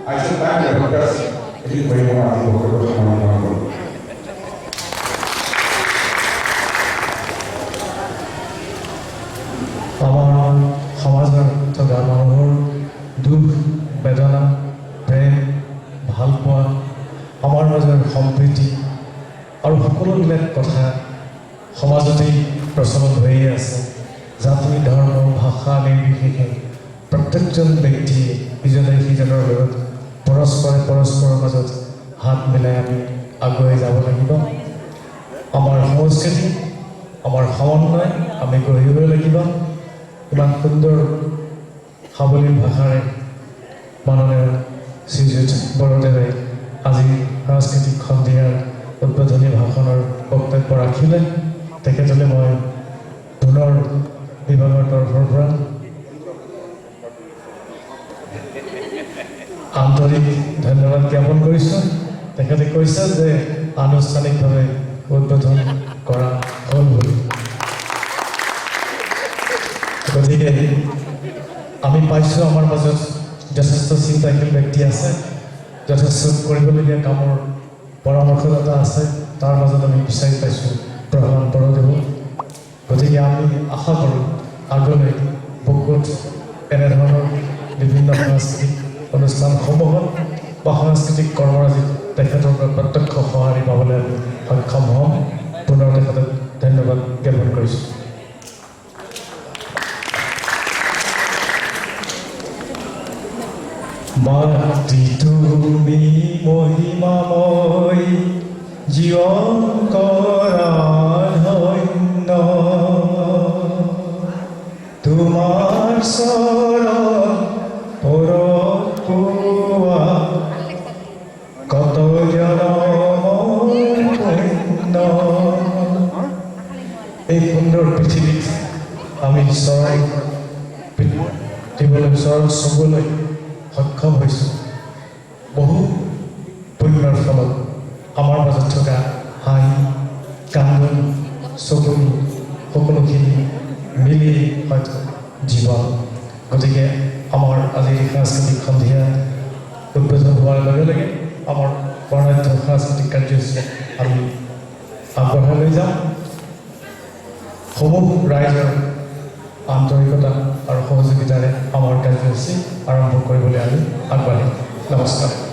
I should thank the doctors. It is very important. আমাৰ সমাজৰ থকা মানুহৰ দুখ বেদনা প্ৰেম ভালপোৱা আমাৰ মাজৰ সম্প্ৰীতি আৰু সকলোবিলাক কথা সমাজতেই প্ৰচলন হৈয়ে আছে জাতি ধৰ্ম ভাষা নিৰ্বিশেষে প্ৰত্যেকজন ব্যক্তিয়ে ইজনে সিজনৰ লগত পৰস্পৰৰ মাজত হাত মিলাই আমি আগুৱাই যাব লাগিব আমাৰ সংস্কৃতি আমাৰ সমন্বয় আমি গঢ়িব লাগিব ইমান সুন্দৰ সাৱলীল ভাষাৰে মাননীয় শ্ৰীযুত বৰদেৱে আজি সাংস্কৃতিক সন্ধিয়াৰ উদ্বোধনী ভাষণৰ বক্তব্য ৰাখিলে তেখেতলৈ মই পুনৰ বিভাগৰ তৰফৰ পৰা আন্তৰিক ধন্যবাদ জ্ঞাপন কৰিছোঁ তেখেতে কৈছে যে আনুষ্ঠানিকভাৱে উদ্বোধন কৰা হ'ল বুলি গতিকে আমি পাইছোঁ আমাৰ মাজত যথেষ্ট চিন্তাশীল ব্যক্তি আছে যথেষ্ট কৰিবলগীয়া কামৰ পৰামৰ্শদাতা আছে তাৰ মাজত আমি বিচাৰি পাইছোঁ প্ৰহ্লাদ বৰদেৱ গতিকে আমি আশা কৰোঁ আগলৈ বহুত এনেধৰণৰ বিভিন্ন সাংস্কৃতিক অনুষ্ঠানসমূহত বা সাংস্কৃতিক কৰ্মৰাজিত তেখেতৰ প্ৰত্যক্ষ সঁহাৰি পাবলৈ আমি সক্ষম হ'ম পুনৰ তেখেতক ধন্যবাদ জ্ঞাপন কৰিছোঁ মাটি তুমি মহিমাময় জীৱন কৰা ধন্য তোমাৰ চৰণ পৰত পোৱা কত জনম এই সুন্দৰ পৃথিৱীত আমি চৰণ দিবলৈ চৰণ চুবলৈ সক্ষম হৈছোঁ বহু পুণ্যৰ ফলত আমাৰ মাজত থকা হাঁহি কান্দোন চকুনি সকলোখিনি মিলি হয়তো জীৱন গতিকে আমাৰ আজিৰ সাংস্কৃতিক সন্ধিয়া উদ্বোধন হোৱাৰ লগে লগে আমাৰ বৰ্ণাঢ্য সাংস্কৃতিক কাৰ্যসূচী আমি আগবঢ়াই লৈ যাম সমূহ ৰাইজৰ আন্তৰিকতা আৰু সহযোগিতাৰে আমাৰ কাৰ্যসূচী আৰম্ভ কৰিবলৈ আমি আগবাঢ়িম নমস্কাৰ